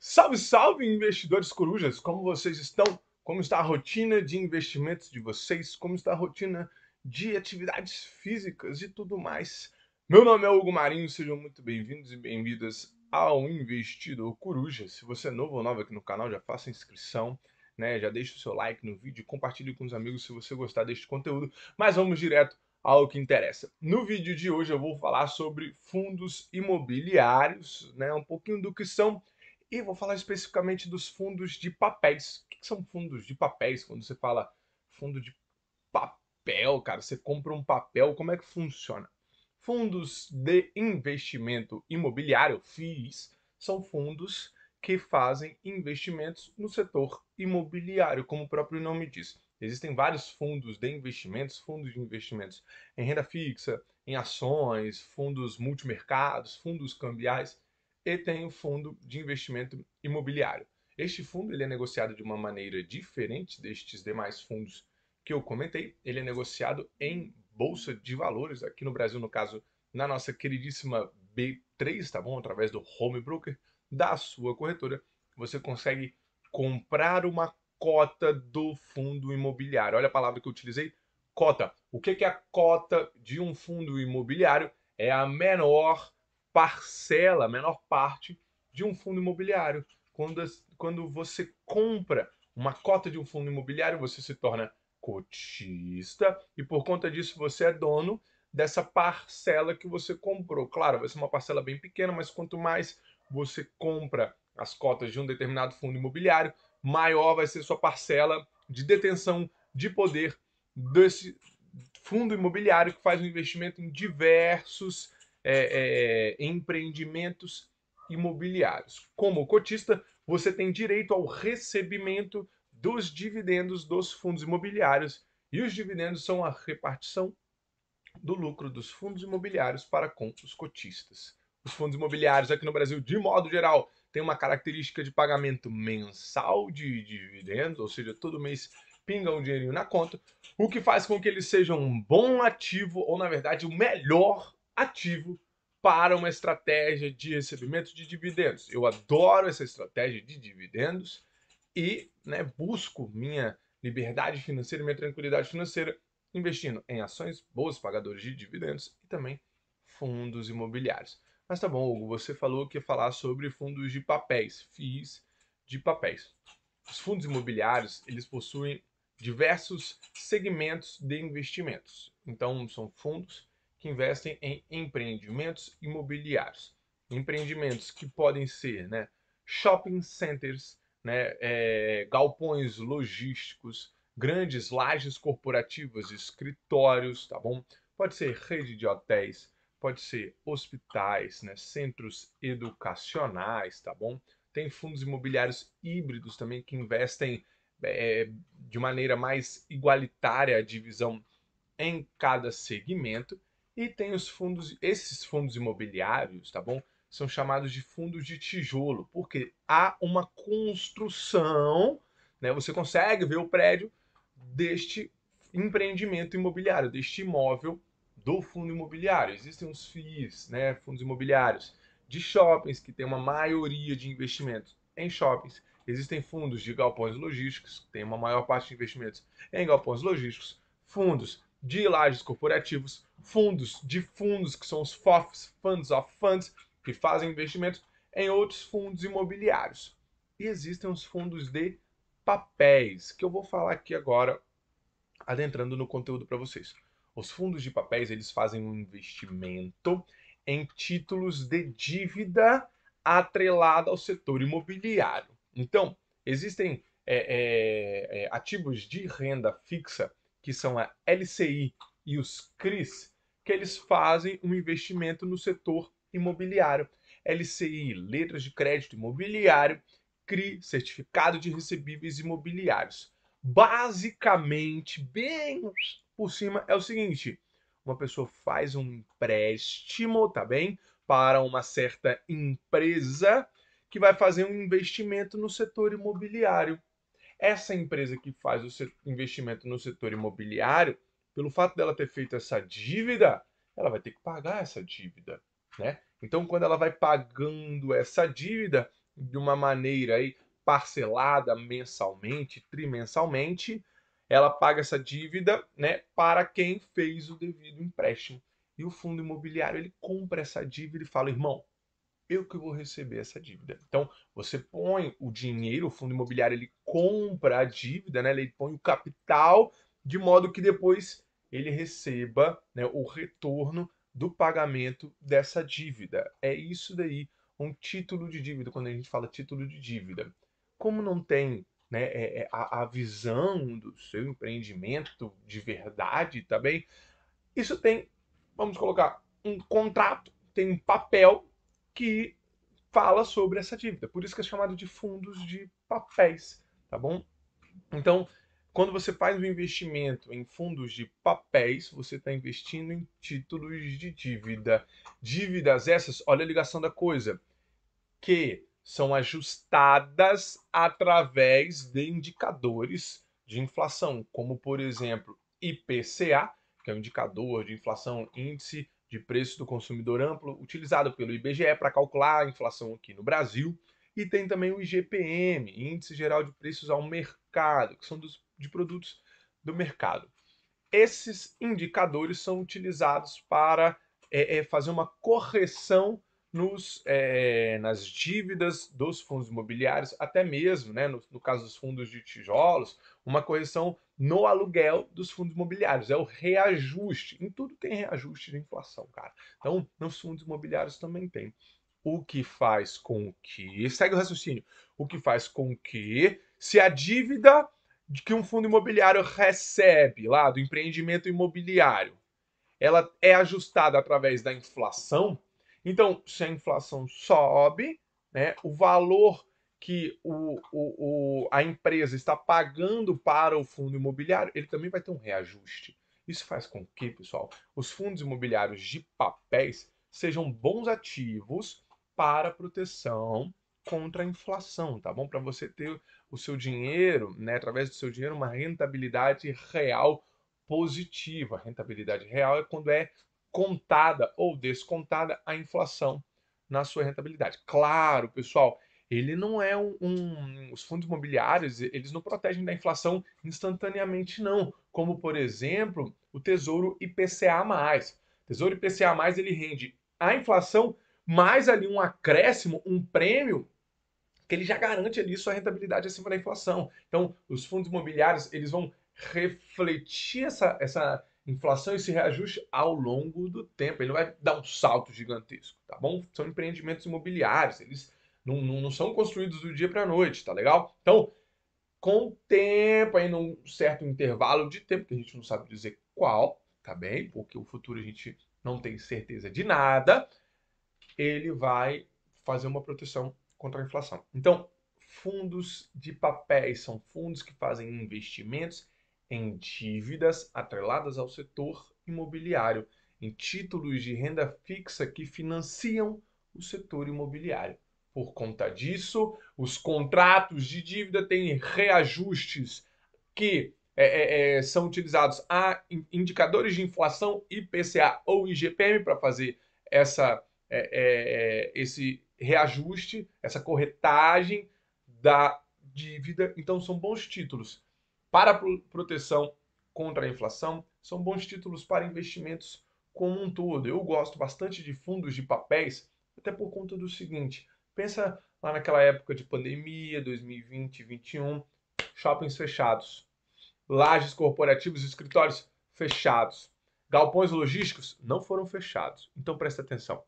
Salve, salve, investidores corujas! Como vocês estão? Como está a rotina de investimentos de vocês? Como está a rotina de atividades físicas e tudo mais? Meu nome é Hugo Marinho, sejam muito bem-vindos e bem-vindas ao Investidor Coruja. Se você é novo ou nova aqui no canal, já faça inscrição, né? Já deixe o seu like no vídeo, compartilhe com os amigos se você gostar deste conteúdo. Mas vamos direto ao que interessa. No vídeo de hoje eu vou falar sobre fundos imobiliários, né? Um pouquinho do que são e vou falar especificamente dos fundos de papéis. O que são fundos de papéis? Quando você fala fundo de papel, cara, você compra um papel, como é que funciona? Fundos de investimento imobiliário, FIIs, são fundos que fazem investimentos no setor imobiliário, como o próprio nome diz. Existem vários fundos de investimentos em renda fixa, em ações, fundos multimercados, fundos cambiais e tem o fundo de investimento imobiliário. Este fundo ele é negociado de uma maneira diferente destes demais fundos que eu comentei. Ele é negociado em bolsa de valores, aqui no Brasil, no caso, na nossa queridíssima B3, tá bom? Através do home broker da sua corretora, você consegue comprar uma cota do fundo imobiliário. Olha a palavra que eu utilizei, cota. O que é a cota de um fundo imobiliário? É a menor parcela, a menor parte de um fundo imobiliário. Quando você compra uma cota de um fundo imobiliário, você se torna cotista e por conta disso você é dono dessa parcela que você comprou. Claro, vai ser uma parcela bem pequena, mas quanto mais você compra as cotas de um determinado fundo imobiliário, maior vai ser sua parcela de detenção de poder desse fundo imobiliário que faz um investimento em diversos empreendimentos imobiliários. Como cotista, você tem direito ao recebimento dos dividendos dos fundos imobiliários e os dividendos são a repartição do lucro dos fundos imobiliários para com os cotistas. Os fundos imobiliários aqui no Brasil, de modo geral, têm uma característica de pagamento mensal de dividendos, ou seja, todo mês pinga um dinheirinho na conta, o que faz com que eles sejam um bom ativo, ou na verdade, o melhor ativo para uma estratégia de recebimento de dividendos. Eu adoro essa estratégia de dividendos e busco minha liberdade financeira, minha tranquilidade financeira investindo em ações boas, pagadores de dividendos e também fundos imobiliários. Mas tá bom, Hugo, você falou que ia falar sobre fundos de papéis, FIIs de papéis. Os fundos imobiliários, eles possuem diversos segmentos de investimentos. Então, são fundos que investem em empreendimentos imobiliários. Empreendimentos que podem ser, shopping centers, galpões logísticos, grandes lajes corporativas, escritórios, tá bom? Pode ser rede de hotéis, pode ser hospitais, centros educacionais, tá bom? Tem fundos imobiliários híbridos também que investem de maneira mais igualitária a divisão em cada segmento. E tem esses fundos imobiliários, tá bom? São chamados de fundos de tijolo, porque há uma construção, Você consegue ver o prédio deste empreendimento imobiliário, deste imóvel do fundo imobiliário. Existem os FIIs, fundos imobiliários de shoppings, que tem uma maioria de investimentos em shoppings. Existem fundos de galpões logísticos, que tem uma maior parte de investimentos em galpões logísticos. Fundos de lajes corporativos, fundos que são os FOFs, Funds of Funds, que fazem investimentos em outros fundos imobiliários. E existem os fundos de papéis, que eu vou falar aqui agora, adentrando no conteúdo para vocês. Os fundos de papéis, eles fazem um investimento em títulos de dívida atrelada ao setor imobiliário. Então, existem ativos de renda fixa, que são a LCI e os CRIs, que eles fazem um investimento no setor imobiliário. LCI, letras de crédito imobiliário, CRI, certificado de recebíveis imobiliários. Basicamente, bem por cima, é o seguinte: uma pessoa faz um empréstimo, tá bem? Para uma certa empresa que vai fazer um investimento no setor imobiliário. Essa empresa que faz o investimento no setor imobiliário, pelo fato dela ter feito essa dívida, ela vai ter que pagar essa dívida, né? Então, quando ela vai pagando essa dívida, de uma maneira aí parcelada mensalmente, trimensalmente, ela paga essa dívida, né, para quem fez o devido empréstimo. E o fundo imobiliário, ele compra essa dívida e fala, irmão, eu que vou receber essa dívida. Então, você põe o dinheiro, o fundo imobiliário, ele compra a dívida, né? Ele põe o capital, de modo que depois ele receba, né, o retorno do pagamento dessa dívida. É isso daí, um título de dívida, quando a gente fala título de dívida. Como não tem, né, a visão do seu empreendimento de verdade também, isso tem, vamos colocar, um contrato, tem um papel que fala sobre essa dívida. Por isso que é chamado de fundos de papéis, tá bom? Então, quando você faz um investimento em fundos de papéis, você está investindo em títulos de dívida. Dívidas essas, olha a ligação da coisa, que são ajustadas através de indicadores de inflação, como por exemplo IPCA, que é o indicador de inflação, índice de preço do consumidor amplo, utilizado pelo IBGE para calcular a inflação aqui no Brasil, e tem também o IGPM, Índice Geral de Preços ao Mercado, que são de produtos do mercado. Esses indicadores são utilizados para fazer uma correção nas dívidas dos fundos imobiliários, até mesmo, né, no caso dos fundos de tijolos, uma correção no aluguel dos fundos imobiliários. É o reajuste. Em tudo tem reajuste de inflação, cara. Então, nos fundos imobiliários também tem. O que faz com que. Segue o raciocínio. O que faz com que, se a dívida de que um fundo imobiliário recebe lá do empreendimento imobiliário, ela é ajustada através da inflação. Então, se a inflação sobe, né, o valor que a empresa está pagando para o fundo imobiliário, ele também vai ter um reajuste. Isso faz com que, pessoal, os fundos imobiliários de papéis sejam bons ativos para proteção contra a inflação, tá bom? Para você ter o seu dinheiro, né, através do seu dinheiro, uma rentabilidade real positiva. A rentabilidade real é quando é contada ou descontada a inflação na sua rentabilidade. Claro, pessoal, ele não é os fundos imobiliários, eles não protegem da inflação instantaneamente, não. Como, por exemplo, o Tesouro IPCA+. O Tesouro IPCA+, ele rende a inflação mais ali um acréscimo, um prêmio, que ele já garante ali sua rentabilidade acima da inflação. Então, os fundos imobiliários, eles vão refletir essa inflação, esse reajuste ao longo do tempo. Ele não vai dar um salto gigantesco, tá bom? São empreendimentos imobiliários, eles não são construídos do dia para a noite, tá legal? Então, com o tempo, aí num certo intervalo de tempo, que a gente não sabe dizer qual, tá bem? Porque o futuro a gente não tem certeza de nada, ele vai fazer uma proteção contra a inflação. Então, fundos de papéis são fundos que fazem investimentos em dívidas atreladas ao setor imobiliário, em títulos de renda fixa que financiam o setor imobiliário. Por conta disso, os contratos de dívida têm reajustes que são utilizados a indicadores de inflação, IPCA ou IGPM, para fazer esse reajuste, essa corretagem da dívida. Então, são bons títulos para proteção contra a inflação, são bons títulos para investimentos como um todo. Eu gosto bastante de fundos de papéis, até por conta do seguinte: pensa lá naquela época de pandemia, 2020, 2021, shoppings fechados, lajes corporativos e escritórios fechados, galpões logísticos não foram fechados. Então presta atenção.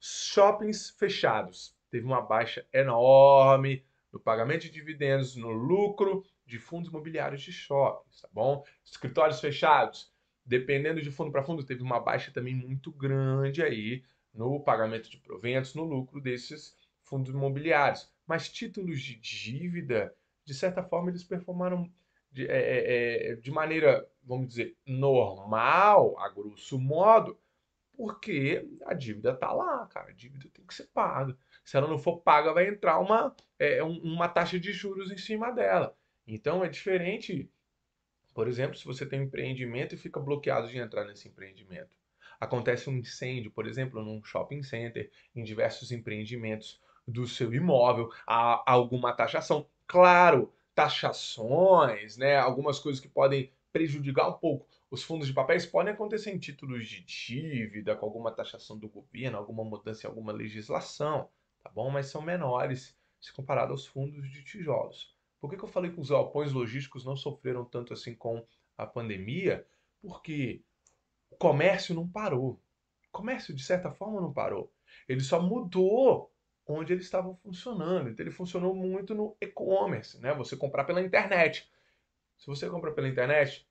Shoppings fechados. Teve uma baixa enorme no pagamento de dividendos, no lucro de fundos imobiliários de shoppings, tá bom? Escritórios fechados. Dependendo de fundo para fundo, teve uma baixa também muito grande aí no pagamento de proventos, no lucro desses fundos imobiliários. Mas títulos de dívida, de certa forma, eles performaram de maneira, vamos dizer, normal, a grosso modo, porque a dívida está lá, cara. A dívida tem que ser paga. Se ela não for paga, vai entrar uma taxa de juros em cima dela. Então é diferente, por exemplo, se você tem um empreendimento e fica bloqueado de entrar nesse empreendimento. Acontece um incêndio, por exemplo, num shopping center, em diversos empreendimentos. do seu imóvel, há alguma taxação. Claro, taxações, né, algumas coisas que podem prejudicar um pouco os fundos de papéis podem acontecer em títulos de dívida, com alguma taxação do governo, alguma mudança em alguma legislação, tá bom? Mas são menores se comparado aos fundos de tijolos. Por que eu falei que os galpões logísticos não sofreram tanto assim com a pandemia? Porque o comércio não parou. O comércio, de certa forma, não parou. Ele só mudou onde eles estavam funcionando. Então, ele funcionou muito no e-commerce, né? Você comprar pela internet. Se você compra pela internet,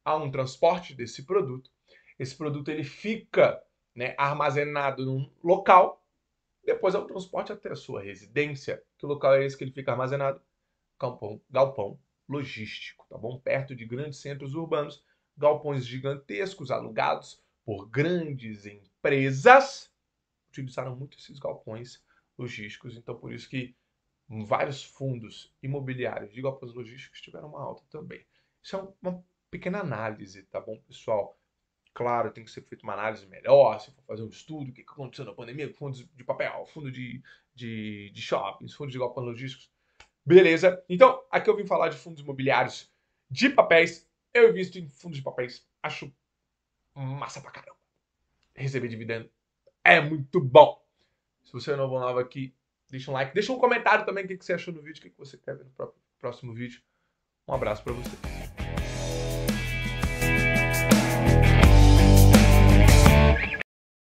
há um transporte desse produto. Esse produto ele fica, né, armazenado num local. Depois há o transporte até a sua residência. Que local é esse que ele fica armazenado? Galpão logístico, tá bom? Perto de grandes centros urbanos, galpões gigantescos alugados por grandes empresas utilizaram muito esses galpões logísticos, então por isso que vários fundos imobiliários de galpões logísticos tiveram uma alta também. Isso é uma pequena análise, tá bom, pessoal? Claro, tem que ser feita uma análise melhor, se for fazer um estudo, o que aconteceu na pandemia, com fundos de papel, fundo de shoppings, fundos de galpões logísticos. Beleza? Então, aqui eu vim falar de fundos imobiliários de papéis. Eu invisto em fundos de papéis. Acho massa pra caramba. Receber dividendo é muito bom. Se você é novo ou nova aqui, deixa um like. Deixa um comentário também o que você achou do vídeo, o que você quer ver no próximo vídeo. Um abraço pra você.